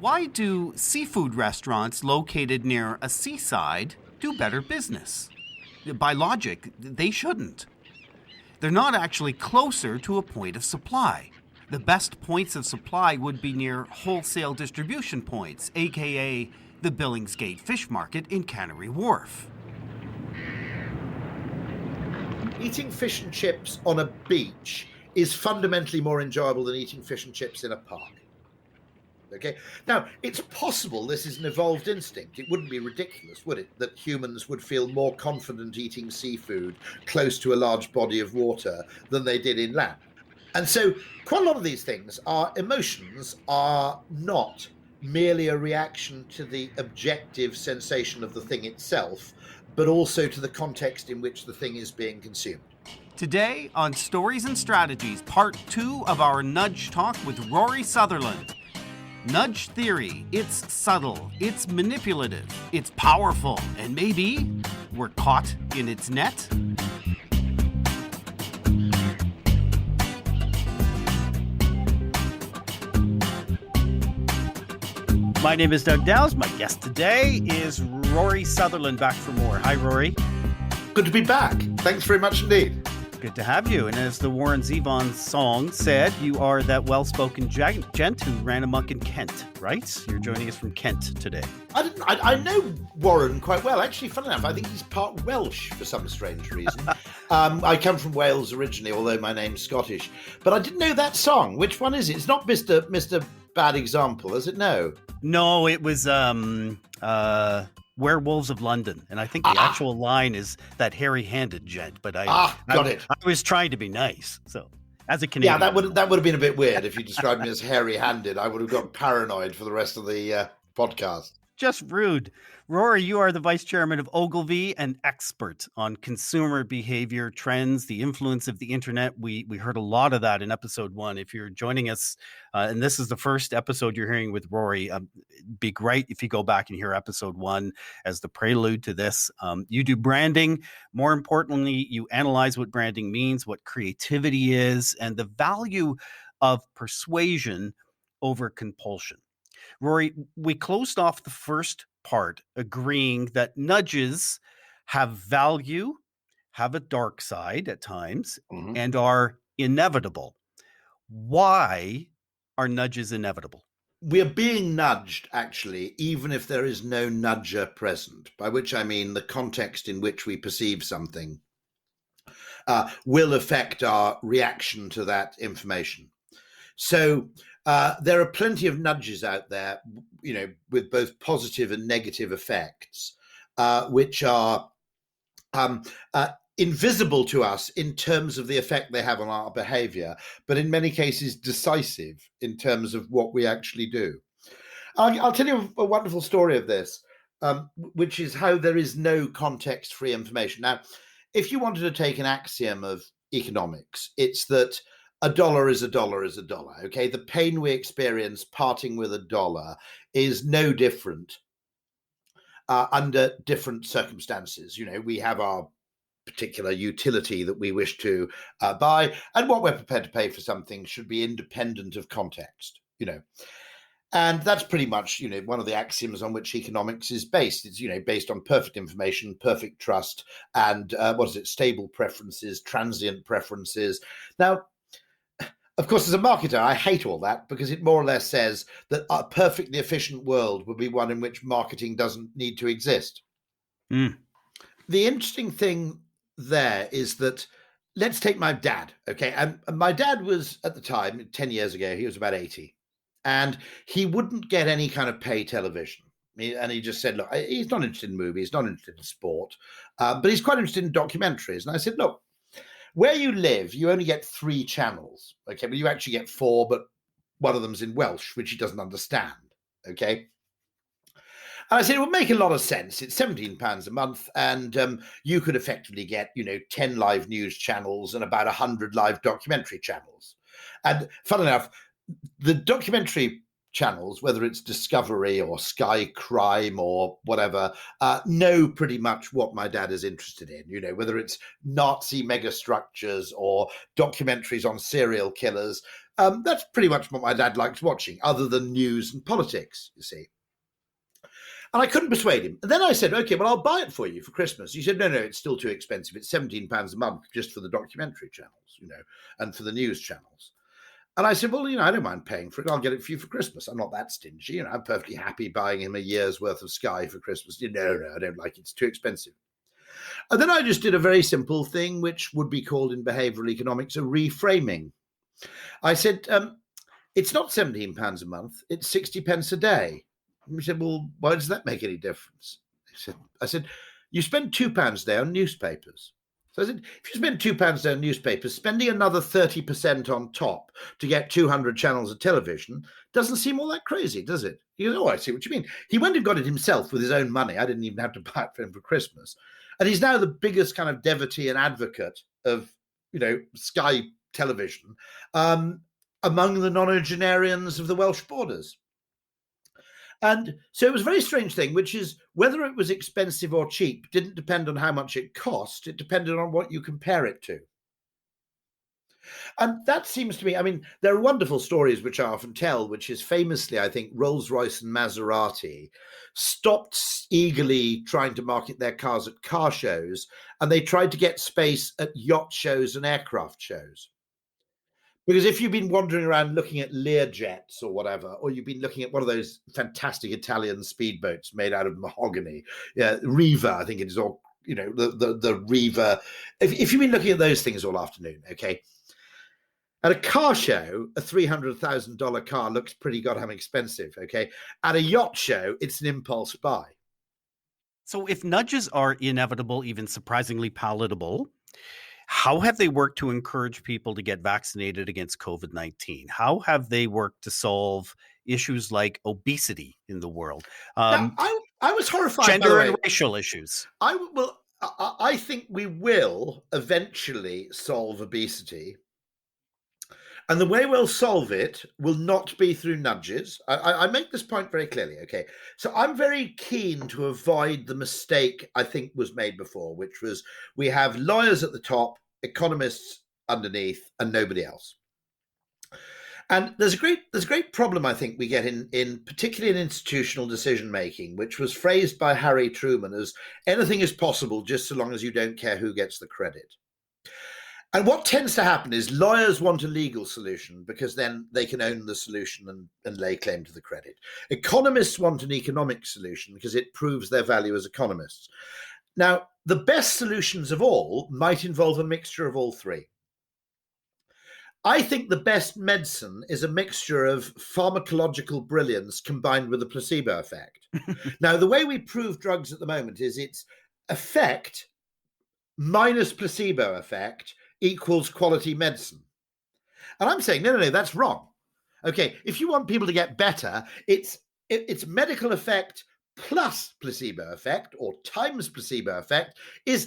Why do seafood restaurants located near a seaside do better business? By logic, they shouldn't. They're not actually closer to a point of supply. The best points of supply would be near wholesale distribution points, aka the Billingsgate Fish Market in Cannery Wharf. Eating fish and chips on a beach is fundamentally more enjoyable than eating fish and chips in a park. Okay. Now, it's possible this is an evolved instinct. It wouldn't be ridiculous, would it, that humans would feel more confident eating seafood close to a large body of water than they did inland. And so quite a lot of these things, our emotions are not merely a reaction to the objective sensation of the thing itself, but also to the context in which the thing is being consumed. Today on Stories and Strategies, part 2 of our Nudge Talk with Rory Sutherland. Nudge theory, it's subtle, it's manipulative, it's powerful, and maybe we're caught in its net? My name is Doug Dowse. My guest today is Rory Sutherland, back for more. Hi, Rory. Good to be back. Thanks very much indeed. Good to have you. And as the Warren Zevon song said, you are that well-spoken gent who ran amok in Kent, right? You're joining us from Kent today. I know Warren quite well. Actually, funny enough, I think he's part Welsh for some strange reason. I come from Wales originally, although my name's Scottish. But I didn't know that song. Which one is it? It's not Mr. Bad Example, is it? No, it was Werewolves of London, and I think the actual line is that hairy-handed gent. But I was trying to be nice. So as a Canadian, that would have been a bit weird if you described me as hairy-handed. I would have got paranoid for the rest of the podcast. Just rude. Rory, you are the vice chairman of Ogilvy, an expert on consumer behavior trends, the influence of the internet. We heard a lot of that in episode 1. If you're joining us, and this is the first episode you're hearing with Rory, it'd be great if you go back and hear episode 1 as the prelude to this. You do branding. More importantly, you analyze what branding means, what creativity is, and the value of persuasion over compulsion. Rory, we closed off the first part agreeing that nudges have value, have a dark side at times, and are inevitable. Why are nudges inevitable? We are being nudged, actually, even if there is no nudger present, by which I mean the context in which we perceive something will affect our reaction to that information. So there are plenty of nudges out there, with both positive and negative effects, which are invisible to us in terms of the effect they have on our behavior, but in many cases decisive in terms of what we actually do. I'll tell you a wonderful story of this, which is how there is no context-free information. Now, if you wanted to take an axiom of economics, it's that a dollar is a dollar is a dollar. Okay, the pain we experience parting with a dollar is no different under different circumstances. We have our particular utility that we wish to buy, and what we're prepared to pay for something should be independent of context. And that's pretty much one of the axioms on which economics is based. It's based on perfect information, perfect trust, and stable preferences, transient preferences. Now, of course, as a marketer, I hate all that because it more or less says that a perfectly efficient world would be one in which marketing doesn't need to exist. The interesting thing there is that, let's take my dad, okay? And my dad was, at the time, 10 years ago, he was about 80, and he wouldn't get any kind of pay television. And he just said, look, he's not interested in movies, not interested in sport, but he's quite interested in documentaries. And I said, look, where you live, you only get 3 channels, okay? But you actually get 4, but one of them's in Welsh, which he doesn't understand, okay? And I said, it would make a lot of sense. It's £17 a month, and you could effectively get, 10 live news channels and about 100 live documentary channels. And funnily enough, the documentary channels, whether it's Discovery or Sky Crime or whatever, know pretty much what my dad is interested in. You know, whether it's Nazi megastructures or documentaries on serial killers. That's pretty much what my dad likes watching, other than news and politics, you see. And I couldn't persuade him. And then I said, okay, well, I'll buy it for you for Christmas. He said, no, it's still too expensive. It's £17 a month just for the documentary channels, you know, and for the news channels. And I said, well, you know, I don't mind paying for it. I'll get it for you for Christmas. I'm not that stingy. You know, I'm perfectly happy buying him a year's worth of Sky for Christmas. No, I don't like it. It's too expensive. And then I just did a very simple thing, which would be called in behavioural economics a reframing. I said, it's not £17 a month. It's 60 pence a day. And he said, well, why does that make any difference? I said, you spend £2 a day on newspapers. So I said, if you spend £2 a day on newspapers, spending another 30% on top to get 200 channels of television doesn't seem all that crazy, does it? He goes, oh, I see what you mean. He went and got it himself with his own money. I didn't even have to buy it for him for Christmas. And he's now the biggest kind of devotee and advocate of, you know, Sky television among the nonagenarians of the Welsh borders. And so it was a very strange thing, which is whether it was expensive or cheap didn't depend on how much it cost. It depended on what you compare it to. And that seems to me, I mean, there are wonderful stories which I often tell, which is famously, I think, Rolls-Royce and Maserati stopped eagerly trying to market their cars at car shows, and they tried to get space at yacht shows and aircraft shows. Because if you've been wandering around looking at Learjets or whatever, or you've been looking at one of those fantastic Italian speedboats made out of mahogany, Riva, I think it is, or, you know, the Riva. If you've been looking at those things all afternoon, okay, at a car show, a $300,000 car looks pretty goddamn expensive, okay? At a yacht show, it's an impulse buy. So if nudges are inevitable, even surprisingly palatable, how have they worked to encourage people to get vaccinated against COVID-19? How have they worked to solve issues like obesity in the world? Now, I was horrified, gender and racial issues. I think we will eventually solve obesity. And the way we'll solve it will not be through nudges. I make this point very clearly, okay? So I'm very keen to avoid the mistake I think was made before, which was we have lawyers at the top, economists underneath, and nobody else. And there's a great problem I think we get in particularly in institutional decision making, which was phrased by Harry Truman as anything is possible just so long as you don't care who gets the credit. And what tends to happen is lawyers want a legal solution because then they can own the solution and lay claim to the credit. Economists want an economic solution because it proves their value as economists. Now, the best solutions of all might involve a mixture of all three. I think the best medicine is a mixture of pharmacological brilliance combined with a placebo effect. Now, the way we prove drugs at the moment is it's effect minus placebo effect equals quality medicine. And I'm saying, no, that's wrong. Okay, if you want people to get better, it's medical effect plus placebo effect or times placebo effect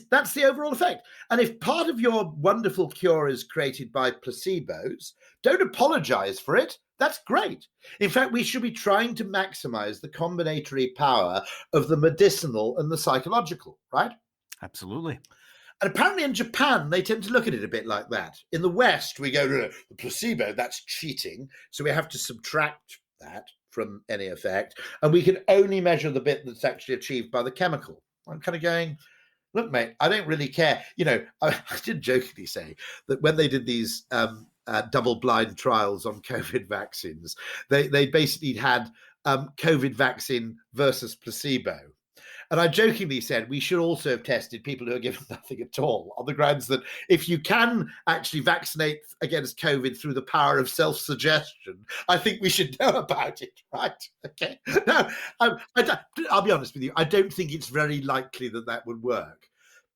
that's the overall effect. And if part of your wonderful cure is created by placebos, don't apologize for it. That's great. In fact, we should be trying to maximize the combinatory power of the medicinal and the psychological, right? Absolutely. And apparently in Japan, they tend to look at it a bit like that. In the West, we go, no, the placebo, that's cheating. So we have to subtract that from any effect. And we can only measure the bit that's actually achieved by the chemical. I'm kind of going, look, mate, I don't really care. You know, I did jokingly say that when they did these double-blind trials on COVID vaccines, they basically had COVID vaccine versus placebo. And I jokingly said we should also have tested people who are given nothing at all on the grounds that if you can actually vaccinate against COVID through the power of self-suggestion, I think we should know about it, right? Okay. Now, I'll be honest with you. I don't think it's very likely that would work.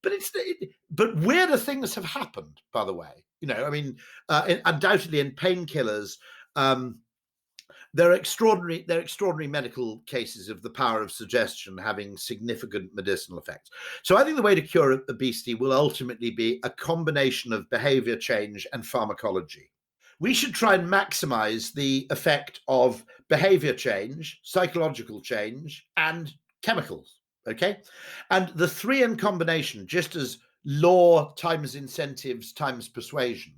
But weirder things have happened, by the way. You know, I mean, undoubtedly in painkillers, there are extraordinary medical cases of the power of suggestion having significant medicinal effects. So I think the way to cure obesity will ultimately be a combination of behavior change and pharmacology. We should try and maximize the effect of behavior change, psychological change, and chemicals. Okay. And the three in combination, just as law times incentives times persuasion.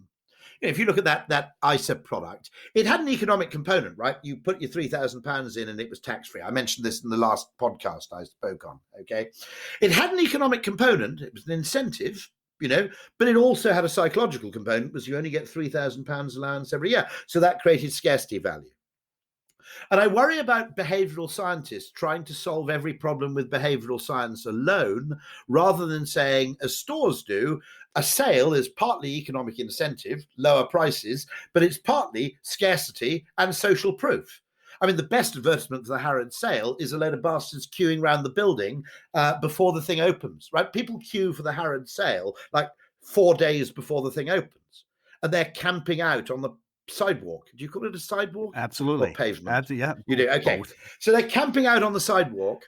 If you look at that ISA product, it had an economic component, right? You put your £3,000 in and it was tax free. I mentioned this in the last podcast I spoke on. Okay. It had an economic component. It was an incentive, but it also had a psychological component, was you only get £3,000 allowance every year. So that created scarcity value. And I worry about behavioral scientists trying to solve every problem with behavioral science alone, rather than saying, as stores do, a sale is partly economic incentive, lower prices, but it's partly scarcity and social proof. I mean, the best advertisement for the Harrods sale is a load of bastards queuing around the building before the thing opens, right? People queue for the Harrods sale like 4 days before the thing opens, and they're camping out on the sidewalk. Do you call it a sidewalk or Absolutely. pavement? Yeah, You do? Okay. both. So they're camping out on the sidewalk.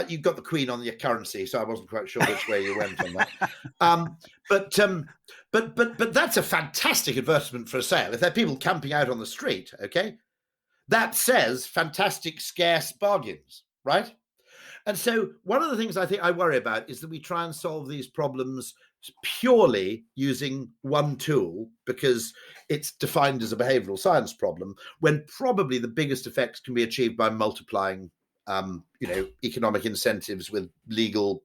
You've got the Queen on your currency, so I wasn't quite sure which way you went on that. But that's a fantastic advertisement for a sale. If there are people camping out on the street, okay, that says fantastic scarce bargains, right? And so one of the things I think I worry about is that we try and solve these problems purely using one tool because it's defined as a behavioral science problem, when probably the biggest effects can be achieved by multiplying economic incentives with legal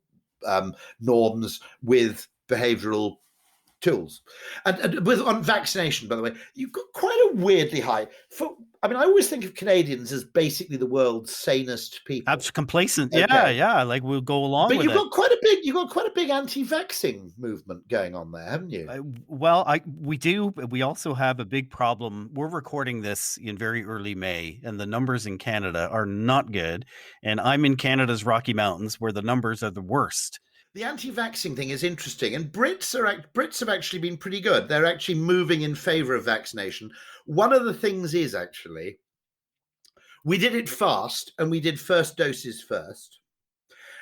norms with behavioral tools. And with on vaccination, by the way, you've got quite a weirdly high. I always think of Canadians as basically the world's sanest people. That's complacent. Okay. Yeah. Like we'll go along But with you've it. got quite a big anti-vaxxing movement going on there, haven't you? We do. But we also have a big problem. We're recording this in very early May, and the numbers in Canada are not good. And I'm in Canada's Rocky Mountains, where the numbers are the worst. The anti-vaxxing thing is interesting, and Brits have actually been pretty good. They're actually moving in favor of vaccination. One of the things is actually we did it fast, and we did first doses first.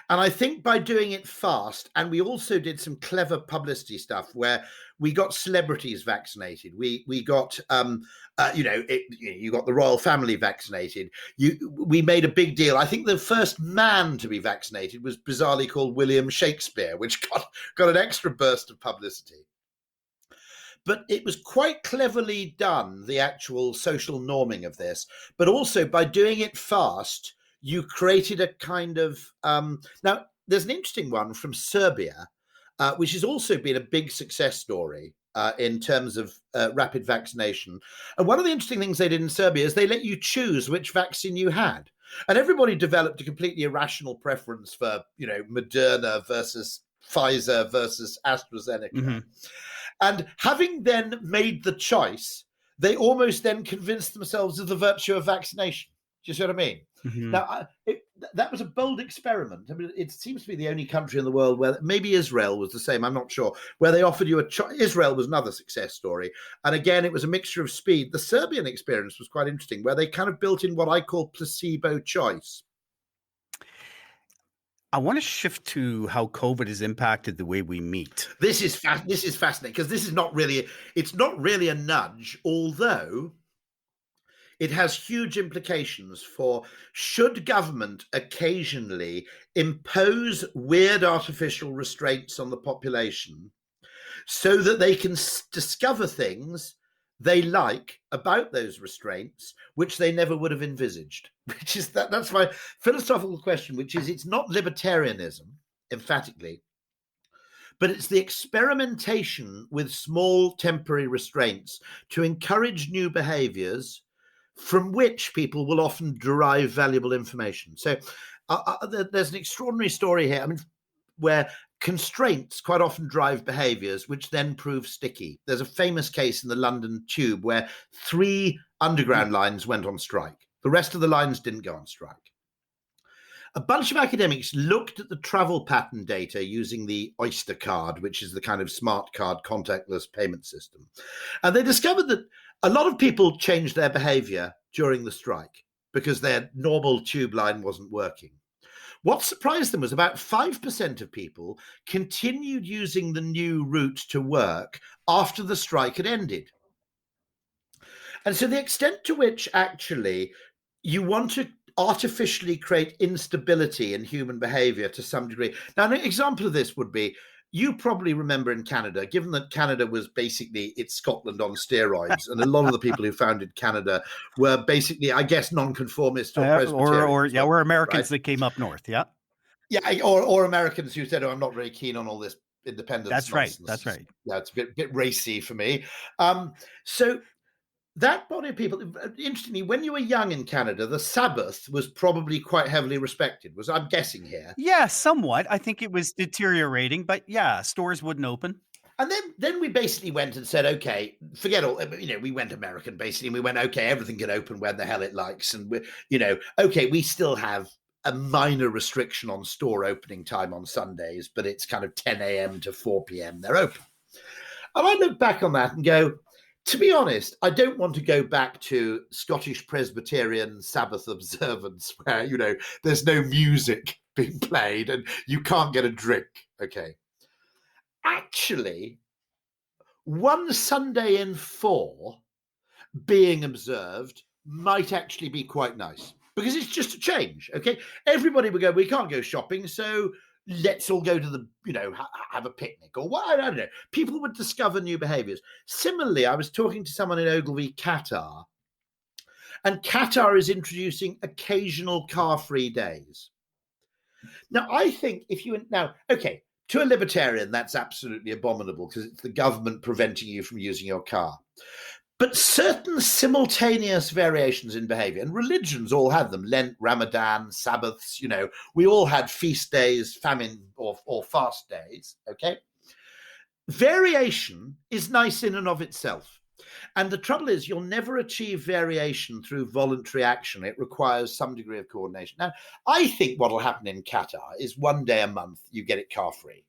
And I think by doing it fast, and we also did some clever publicity stuff where we got celebrities vaccinated. We got, you got the royal family vaccinated. We made a big deal. I think the first man to be vaccinated was bizarrely called William Shakespeare, which got an extra burst of publicity. But it was quite cleverly done, the actual social norming of this. But also by doing it fast, you created a kind of now there's an interesting one from Serbia, which has also been a big success story in terms of rapid vaccination. And one of the interesting things they did in Serbia is they let you choose which vaccine you had. And everybody developed a completely irrational preference for, Moderna versus Pfizer versus AstraZeneca. Mm-hmm. And having then made the choice, they almost then convinced themselves of the virtue of vaccination. Do you see what I mean? Mm-hmm. Now, that was a bold experiment. I mean, it seems to be the only country in the world where, maybe Israel was the same, I'm not sure, where they offered you a choice. Israel was another success story. And again, it was a mixture of speed. The Serbian experience was quite interesting, where they kind of built in what I call placebo choice. I want to shift to how COVID has impacted the way we meet. This is fascinating, because it's not really a nudge, although it has huge implications for, should government occasionally impose weird artificial restraints on the population so that they can discover things they like about those restraints, which they never would have envisaged. Which is that's my philosophical question, which is, it's not libertarianism, emphatically, but it's the experimentation with small temporary restraints to encourage new behaviors from which people will often derive valuable information. So there's an extraordinary story here, where constraints quite often drive behaviors which then prove sticky. There's a famous case in the London Tube where 3 underground lines went on strike. The rest of the lines didn't go on strike. A bunch of academics looked at the travel pattern data using the Oyster card, which is the kind of smart card contactless payment system. And they discovered that a lot of people changed their behavior during the strike because their normal tube line wasn't working. What surprised them was about 5% of people continued using the new route to work after the strike had ended. And so the extent to which actually you want to artificially create instability in human behavior to some degree. Now, an example of this would be, you probably remember in Canada, given that Canada was basically, it's Scotland on steroids, and a lot of the people who founded Canada were basically, I guess, nonconformists or Or Presbyterians, yeah, weren't we're they? Americans Right? that came up north. Yeah, Yeah, or Americans who said, "Oh, I'm not very keen on all this independence that's right. nonsense." That's right. Yeah, it's a bit racy for me. So that body of people, interestingly, when you were young in Canada, the Sabbath was probably quite heavily respected. Was I'm guessing here. Yeah, somewhat. I think it was deteriorating, but yeah, stores wouldn't open. And then we basically went and said, okay, forget all, we went American basically, and we went, okay, everything can open when the hell it likes. And okay, we still have a minor restriction on store opening time on Sundays, but it's kind of 10 a.m. to 4 p.m. they're open. And I look back on that and go, to be honest, I don't want to go back to Scottish Presbyterian Sabbath observance where, there's no music being played and you can't get a drink. Okay. Actually, one Sunday in 4 being observed might actually be quite nice because it's just a change. Okay. Everybody would go, we can't go shopping, so let's all go to the, have a picnic or what, I don't know. People would discover new behaviors. Similarly, I was talking to someone in Ogilvy, Qatar, and Qatar is introducing occasional car-free days. Now, I think okay, to a libertarian, that's absolutely abominable because it's the government preventing you from using your car. But certain simultaneous variations in behavior, and religions all had them, Lent, Ramadan, Sabbaths, we all had feast days, famine or fast days, okay? Variation is nice in and of itself. And the trouble is, you'll never achieve variation through voluntary action. It requires some degree of coordination. Now, I think what will happen in Qatar is one day a month you get it car free.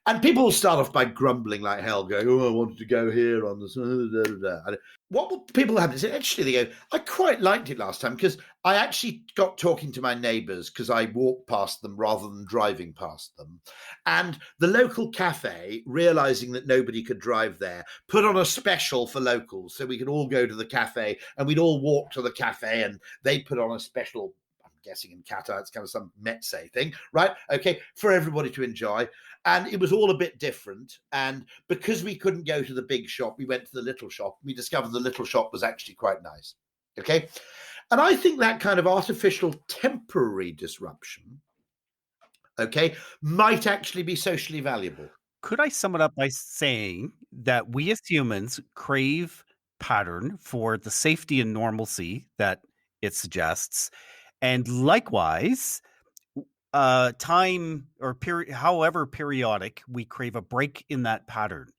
And people will start off by grumbling like hell, going, "Oh, I wanted to go here on this." What will people have to say? Actually, they go, "I quite liked it last time because I actually got talking to my neighbours because I walked past them rather than driving past them. And the local cafe, realising that nobody could drive there, put on a special for locals so we could all go to the cafe and we'd all walk to the cafe and they put on a special." Guessing in Qatar, it's kind of some Metse thing, right? Okay, for everybody to enjoy. And it was all a bit different. And because we couldn't go to the big shop, we went to the little shop. We discovered the little shop was actually quite nice. Okay. And I think that kind of artificial temporary disruption, okay, might actually be socially valuable. Could I sum it up by saying that we as humans crave pattern for the safety and normalcy that it suggests? And likewise, time or period, however periodic, we crave a break in that pattern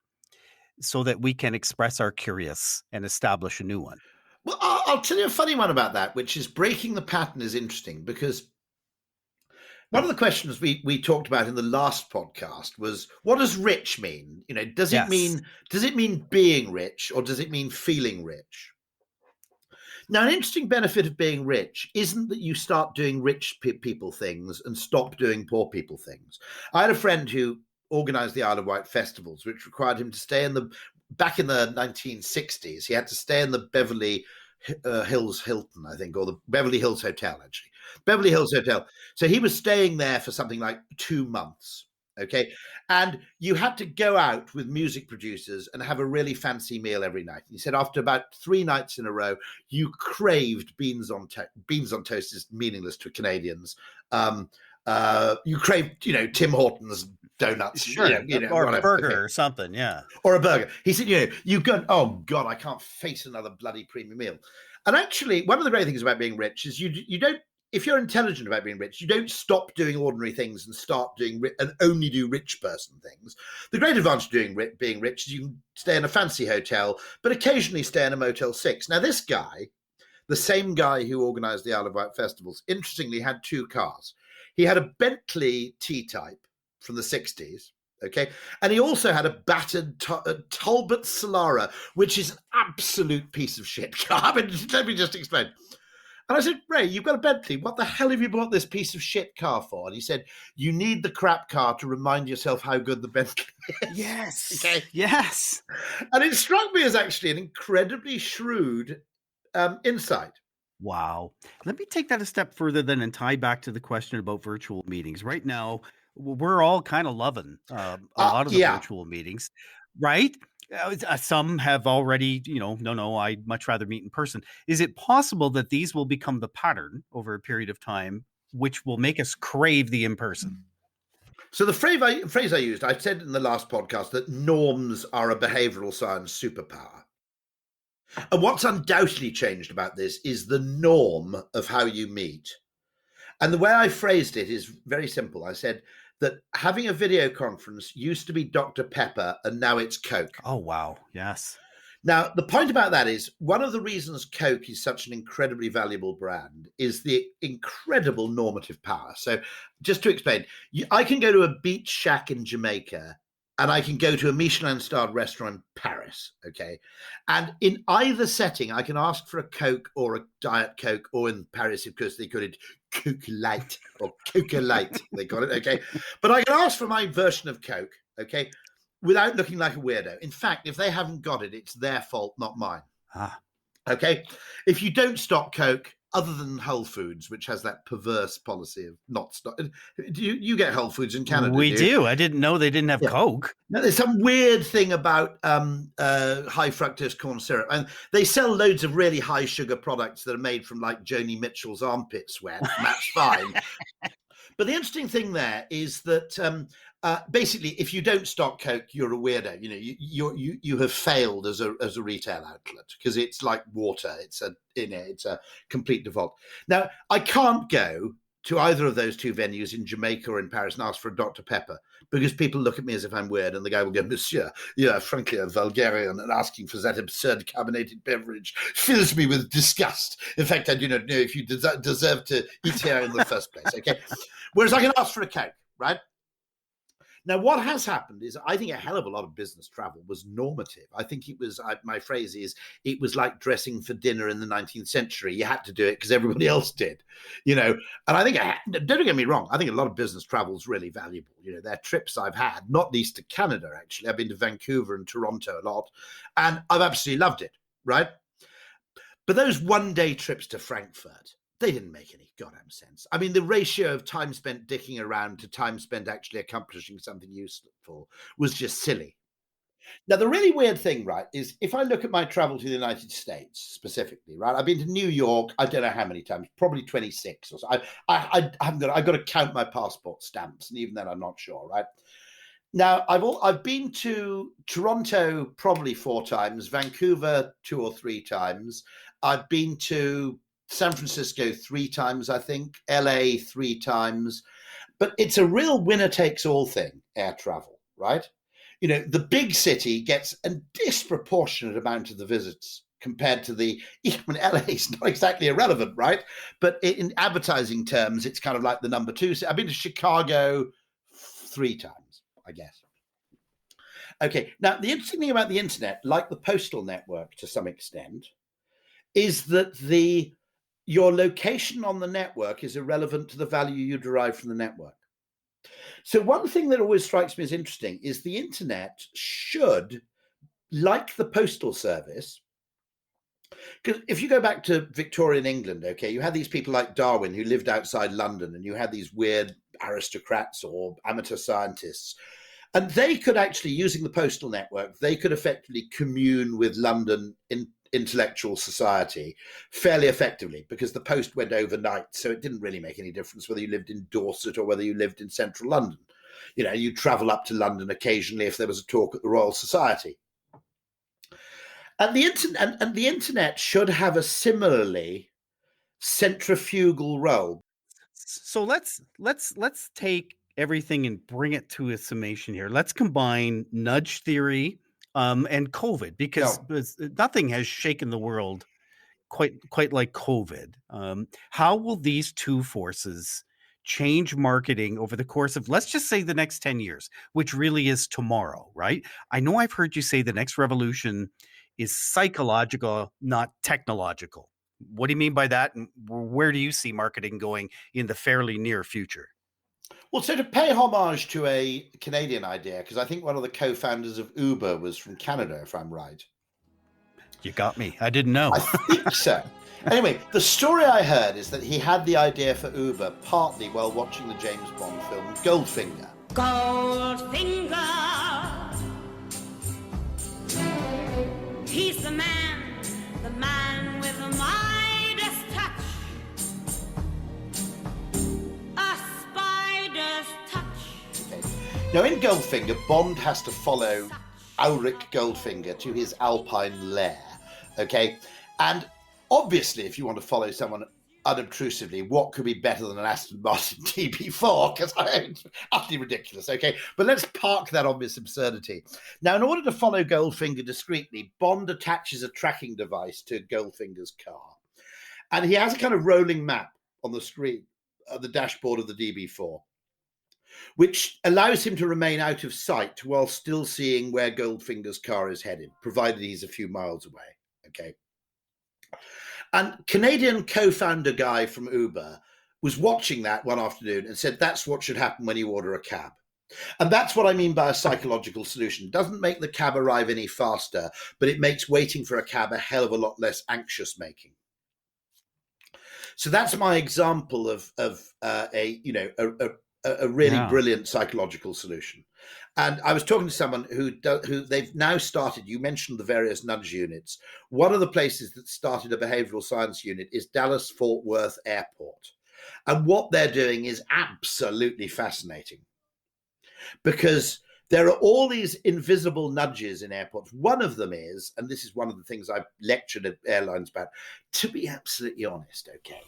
so that we can express our curious and establish a new one. Well, I'll tell you a funny one about that, which is breaking the pattern is interesting because one of the questions we talked about in the last podcast was, what does rich mean? Does it Yes. mean being rich or does it mean feeling rich? Now, an interesting benefit of being rich isn't that you start doing rich people things and stop doing poor people things. I had a friend who organized the Isle of Wight festivals, which required him to stay back in the 1960s, he had to stay in the Beverly Hills Hilton, I think, or the Beverly Hills Hotel, actually. Beverly Hills Hotel. So he was staying there for something like 2 months. Okay. And you had to go out with music producers and have a really fancy meal every night. He said after about 3 nights in a row, you craved beans on toast is meaningless to Canadians. You craved, Tim Hortons donuts, Sure. Or a whatever. burger Okay. or something. Yeah. Or a burger. He said, you go, oh God, I can't face another bloody premium meal. And actually, one of the great things about being rich is you don't, if you're intelligent about being rich, you don't stop doing ordinary things and start doing and only do rich person things. The great advantage of being rich is you can stay in a fancy hotel, but occasionally stay in a Motel 6. Now, this guy, the same guy who organized the Isle of Wight festivals, interestingly had 2 cars. He had a Bentley T-Type from the 60s. Okay. And he also had a battered Talbot Solara, which is an absolute piece of shit car. Let me just explain. And I said, Ray, you've got a Bentley. What the hell have you bought this piece of shit car for? And he said, you need the crap car to remind yourself how good the Bentley is. Yes. Okay. Yes. And it struck me as actually an incredibly shrewd insight. Wow. Let me take that a step further then and tie back to the question about virtual meetings. Right now, we're all kind of loving a lot of the Yeah. virtual meetings, right? Some have already, no, I'd much rather meet in person. Is it possible that these will become the pattern over a period of time, which will make us crave the in person? So the phrase I used, I said in the last podcast that norms are a behavioral science superpower. And what's undoubtedly changed about this is the norm of how you meet. And the way I phrased it is very simple. I said that having a video conference used to be Dr. Pepper and now it's Coke. Oh, wow. Yes. Now, the point about that is one of the reasons Coke is such an incredibly valuable brand is the incredible normative power. So, just to explain, I can go to a beach shack in Jamaica and I can go to a Michelin starred restaurant in Paris. Okay. And in either setting, I can ask for a Coke or a Diet Coke, or in Paris, of course, they call it Coke Light or Coca Light, they call it. Okay. But I can ask for my version of Coke. Okay, without looking like a weirdo. In fact, if they haven't got it, it's their fault, not mine. Ah. Okay? If you don't stock Coke, other than Whole Foods, which has that perverse policy of not stock. Do you get Whole Foods in Canada? We do. I didn't know they didn't have Coke. Now, there's some weird thing about high fructose corn syrup, and they sell loads of really high sugar products that are made from like Joni Mitchell's armpit sweat. And that's fine. But the interesting thing there is that basically, if you don't stock Coke, you're a weirdo. You have failed as a retail outlet because it's like water. It's a complete default. Now, I can't go to either of those two venues in Jamaica or in Paris and ask for a Dr. Pepper because people look at me as if I'm weird, and the guy will go, Monsieur, you are frankly a vulgarian, and asking for that absurd carbonated beverage fills me with disgust. In fact, I do not know if you deserve to eat here in the first place. Okay. Whereas I can ask for a Coke, right? Now, what has happened is I think a hell of a lot of business travel was normative. I think it was, my phrase is, it was like dressing for dinner in the 19th century. You had to do it because everybody else did, And I think, don't get me wrong, I think a lot of business travel is really valuable. There are trips I've had, not least to Canada, actually. I've been to Vancouver and Toronto a lot, and I've absolutely loved it, right? But those one-day trips to Frankfurt, they didn't make any goddamn sense. I mean, the ratio of time spent dicking around to time spent actually accomplishing something useful was just silly. Now, the really weird thing, right, is if I look at my travel to the United States specifically, right, I've been to New York, I don't know how many times, probably 26 or so. I've got to count my passport stamps, and even then I'm not sure, right? Now, I've been to Toronto probably 4 times, Vancouver 2 or 3 times. I've been to San Francisco 3 times, I think, LA 3 times. But it's a real winner takes all thing, air travel, right? The big city gets a disproportionate amount of the visits compared to even LA is not exactly irrelevant, right? But in advertising terms, it's kind of like the number 2. I've been to Chicago 3 times, I guess. Okay, now the interesting thing about the internet, like the postal network to some extent, is that your location on the network is irrelevant to the value you derive from the network. So one thing that always strikes me as interesting is the internet should, like the postal service, because if you go back to Victorian England, okay, you had these people like Darwin who lived outside London, and you had these weird aristocrats or amateur scientists, and they could actually, using the postal network, they could effectively commune with London in intellectual society fairly effectively because the post went overnight, so it didn't really make any difference whether you lived in Dorset or whether you lived in central London. You'd travel up to London occasionally if there was a talk at the Royal Society. And the internet should have a similarly centrifugal role. So let's take everything and bring it to a summation here. Let's combine nudge theory and COVID because nothing has shaken the world quite like COVID. How will these two forces change marketing over the course of, let's just say, the next 10 years, which really is tomorrow, right? I know I've heard you say the next revolution is psychological, not technological. What do you mean by that? And where do you see marketing going in the fairly near future? Well, so to pay homage to a Canadian idea, because I think one of the co-founders of Uber was from Canada, if I'm right. You got me. I didn't know. I think so. Anyway, the story I heard is that he had the idea for Uber partly while watching the James Bond film Goldfinger. Goldfinger, he's the man with the Midas touch, a spider's touch. Okay. Now, in Goldfinger, Bond has to follow Ulrich Goldfinger to his alpine lair. Okay, and obviously, if you want to follow someone unobtrusively, what could be better than an Aston Martin DB4? Because it's utterly ridiculous. Okay, but let's park that obvious absurdity. Now, in order to follow Goldfinger discreetly, Bond attaches a tracking device to Goldfinger's car, and he has a kind of rolling map on the screen, the dashboard of the DB4, which allows him to remain out of sight while still seeing where Goldfinger's car is headed, provided he's a few miles away. Okay. And Canadian co-founder guy from Uber was watching that one afternoon and said, that's what should happen when you order a cab. And that's what I mean by a psychological solution. It doesn't make the cab arrive any faster, but it makes waiting for a cab a hell of a lot less anxious making. So that's my example of a really brilliant psychological solution. And I was talking to someone who they've now started. You mentioned the various nudge units. One of the places that started a behavioral science unit is Dallas Fort Worth Airport. And what they're doing is absolutely fascinating, because there are all these invisible nudges in airports. One of them is, and this is one of the things I've lectured at airlines about, to be absolutely honest, okay,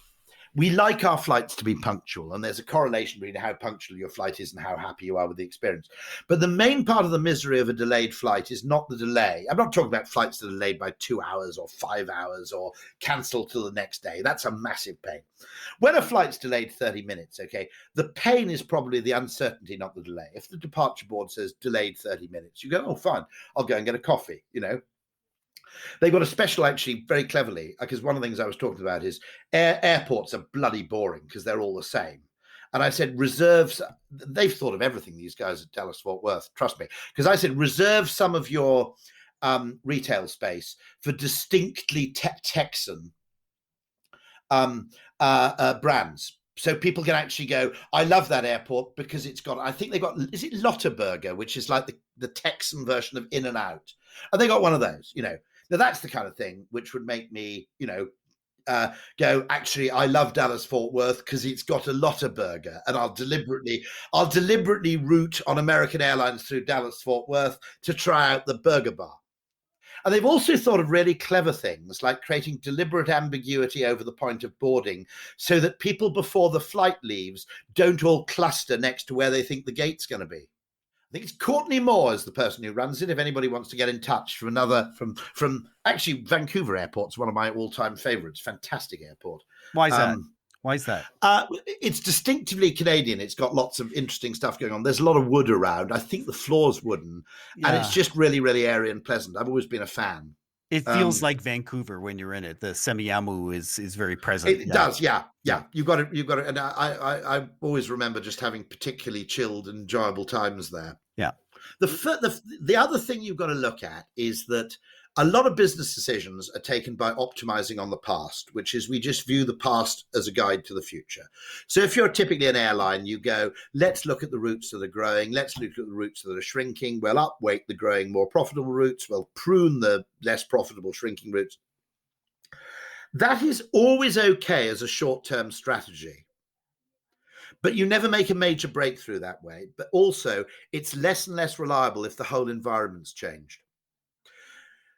we like our flights to be punctual, and there's a correlation between how punctual your flight is and how happy you are with the experience. But the main part of the misery of a delayed flight is not the delay. I'm not talking about flights that are delayed by 2 hours or 5 hours or cancelled till the next day. That's a massive pain. When a flight's delayed 30 minutes, okay, the pain is probably the uncertainty, not the delay. If the departure board says delayed 30 minutes, you go, oh, fine, I'll go and get a coffee, you know. They've got a special, actually, very cleverly, because one of the things I was talking about is airports are bloody boring because they're all the same. And I said, reserves, they've thought of everything, these guys at Dallas Fort Worth, trust me. Because I said, reserve some of your retail space for distinctly Texan brands. So people can actually go, I love that airport because it's got, I think they've got, is it Lottaburger, which is like the Texan version of In-N-Out. And they got one of those, you know. Now, that's the kind of thing which would make me, you know, go, actually, I love Dallas Fort Worth because it's got a Lottaburger, and I'll deliberately route on American Airlines through Dallas Fort Worth to try out the burger bar. And they've also thought of really clever things like creating deliberate ambiguity over the point of boarding so that people before the flight leaves don't all cluster next to where they think the gate's going to be. I think it's Courtney Moore is the person who runs it. If anybody wants to get in touch from actually Vancouver Airport's one of my all-time favorites. Fantastic airport. Why is that? Why is that? It's distinctively Canadian. It's got lots of interesting stuff going on. There's a lot of wood around. I think the floor's wooden, and it's just really, really airy and pleasant. I've always been a fan. It feels like Vancouver when you're in it. The semiamu is very present. It does, yeah. You've got it. And I always remember just having particularly chilled, enjoyable times there. Yeah. The other thing you've got to look at is that a lot of business decisions are taken by optimizing on the past, which is we just view the past as a guide to the future. So if you're typically an airline, you go, let's look at the routes that are growing. Let's look at the routes that are shrinking. We'll upweight the growing, more profitable routes. We'll prune the less profitable, shrinking routes. That is always okay as a short-term strategy. But you never make a major breakthrough that way. But also, it's less and less reliable if the whole environment's changed.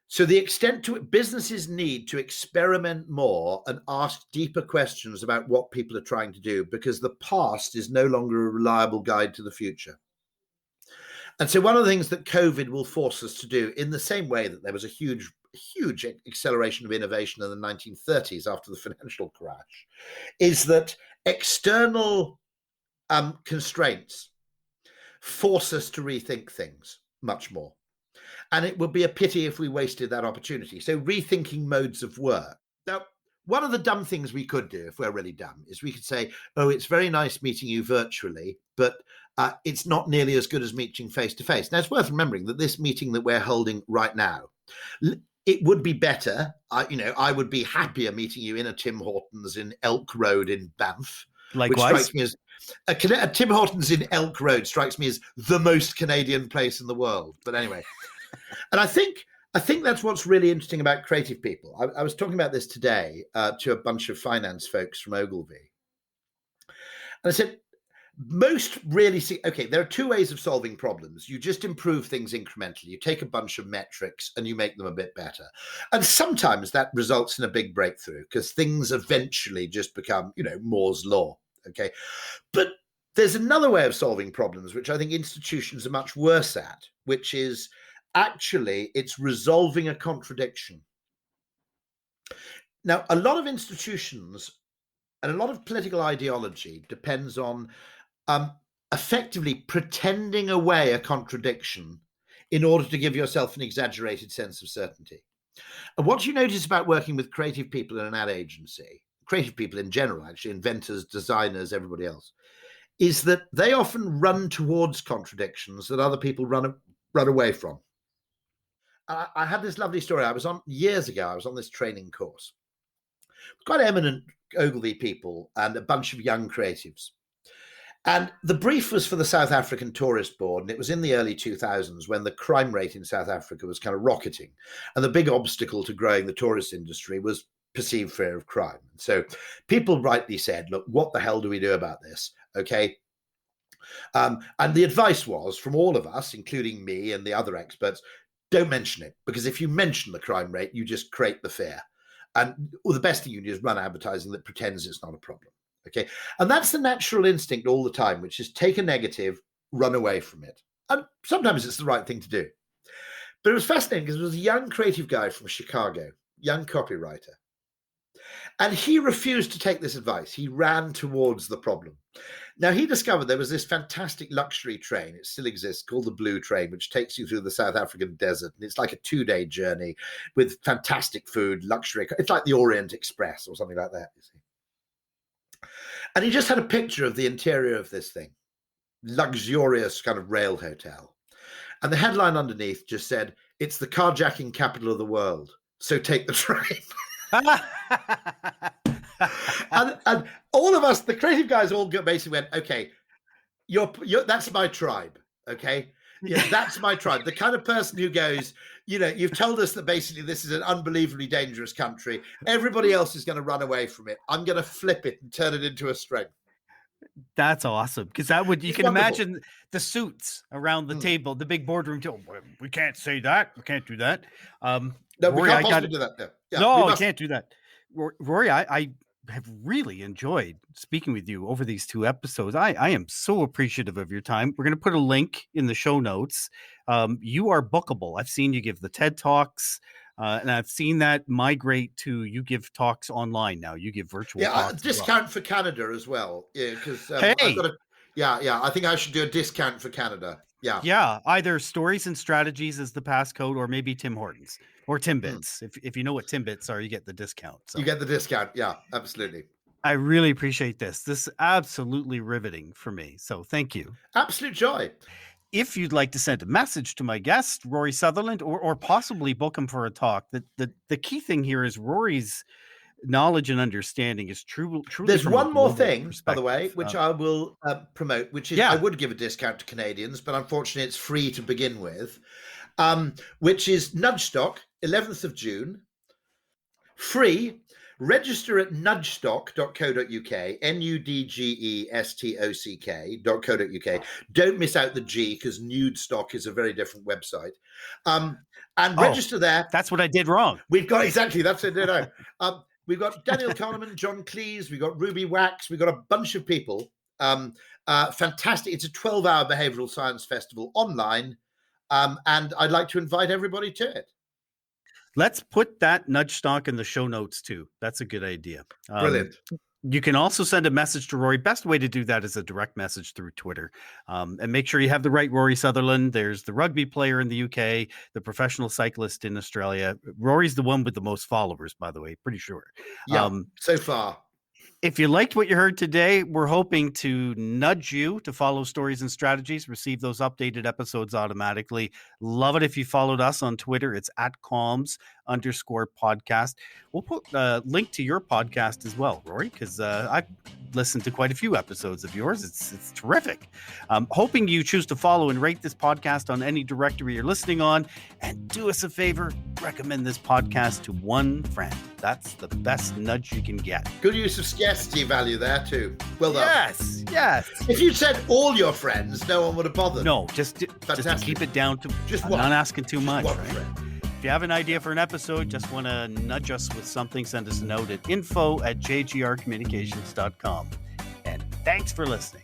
So the extent to which businesses need to experiment more and ask deeper questions about what people are trying to do, because the past is no longer a reliable guide to the future. And so one of the things that COVID will force us to do, in the same way that there was a huge acceleration of innovation in the 1930s after the financial crash, is that external constraints force us to rethink things much more. And it would be a pity if we wasted that opportunity. So rethinking modes of work. Now, one of the dumb things we could do, if we're really dumb, is we could say, oh, it's very nice meeting you virtually, but it's not nearly as good as meeting face to face. Now, it's worth remembering that this meeting that we're holding right now, it would be better. I would be happier meeting you in a Tim Hortons in Elk Road in Banff. Likewise. Which strikes me as a Tim Hortons in Elk Road strikes me as the most Canadian place in the world. But anyway, and I think that's what's really interesting about creative people. I was talking about this today to a bunch of finance folks from Ogilvy. And I said, most really see, okay, there are two ways of solving problems. You just improve things incrementally. You take a bunch of metrics and you make them a bit better. And sometimes that results in a big breakthrough because things eventually just become, Moore's law. Okay. But there's another way of solving problems, which I think institutions are much worse at, which is actually it's resolving a contradiction. Now, a lot of institutions and a lot of political ideology depends on effectively pretending away a contradiction in order to give yourself an exaggerated sense of certainty. And what you notice about working with creative people in an ad agency, creative people in general, actually, inventors, designers, everybody else, is that they often run towards contradictions that other people run away from. I had this lovely story. Years ago, I was on this training course. Quite eminent Ogilvy people and a bunch of young creatives. And the brief was for the South African Tourist Board, and it was in the early 2000s when the crime rate in South Africa was kind of rocketing. And the big obstacle to growing the tourist industry was perceived fear of crime. So people rightly said, look, what the hell do we do about this? Okay. And the advice was from all of us, including me and the other experts, don't mention it, because if you mention the crime rate, you just create the fear. And the best thing you do is run advertising that pretends it's not a problem. Okay. And that's the natural instinct all the time, which is take a negative, run away from it. And sometimes it's the right thing to do. But it was fascinating because it was a young creative guy from Chicago, young copywriter. And he refused to take this advice. He ran towards the problem. Now, he discovered there was this fantastic luxury train. It still exists, called the Blue Train, which takes you through the South African desert. And it's like a 2-day journey with fantastic food, luxury. It's like the Orient Express or something like that, you see. And he just had a picture of the interior of this thing, luxurious kind of rail hotel. And the headline underneath just said, it's the carjacking capital of the world, so take the train. and all of us, the creative guys, all basically went, okay, you're that's my tribe, okay? Yeah, that's my tribe. The kind of person who goes, you've told us that basically this is an unbelievably dangerous country. Everybody else is going to run away from it. I'm going to flip it and turn it into a strength. That's awesome. Because you can imagine the suits around the table, the big boardroom table. We can't say that. We can't do that. No, Rory, we can't possibly do that. No, we can't do that. Rory, I have really enjoyed speaking with you over these 2 episodes. I am so appreciative of your time. We're going to put a link in the show notes. You are bookable. I've seen you give the TED Talks, and I've seen that migrate to you give talks online now. You give virtual talks. Discount for Canada as well. Yeah, because I think I should do a discount for Canada. Yeah, either Stories and Strategies is the passcode, or maybe Tim Hortons or Timbits. If you know what Timbits are, you get the discount. So. You get the discount. Yeah, absolutely. I really appreciate this. This is absolutely riveting for me. So thank you. Absolute joy. If you'd like to send a message to my guest, Rory Sutherland, or possibly book him for a talk, the key thing here is Rory's knowledge and understanding is truly. There's one more thing, by the way, which I will promote, which is I would give a discount to Canadians, but unfortunately it's free to begin with, which is Nudgestock, 11th of June, free. Register at nudgestock.co.uk, nudgestock.co.uk. Don't miss out the G, because nude stock is a very different website. And register there. That's what I did wrong. We've got exactly, that's it. No. We've got Daniel Kahneman, John Cleese, we've got Ruby Wax, we've got a bunch of people. Fantastic. It's a 12-hour behavioral science festival online. And I'd like to invite everybody to it. Let's put that Nudge Stock in the show notes too. That's a good idea. Brilliant. You can also send a message to Rory. Best way to do that is a direct message through Twitter. And make sure you have the right Rory Sutherland. There's the rugby player in the UK, the professional cyclist in Australia. Rory's the one with the most followers, by the way, pretty sure. Yeah, so far. If you liked what you heard today, we're hoping to nudge you to follow Stories and Strategies, receive those updated episodes automatically. Love it if you followed us on Twitter. It's @comms_podcast. We'll put a link to your podcast as well, Rory, because I've listened to quite a few episodes of yours. It's terrific. Hoping you choose to follow and rate this podcast on any directory you're listening on. And do us a favor, recommend this podcast to one friend. That's the best nudge you can get. Good use of scarcity value there too. Well done. Yes. If you said all your friends, no one would have bothered. No, just to keep it down to just I'm one. not asking too much, One right? friend. If you have an idea for an episode, just want to nudge us with something, send us a note at info@jgrcommunications.com. And thanks for listening.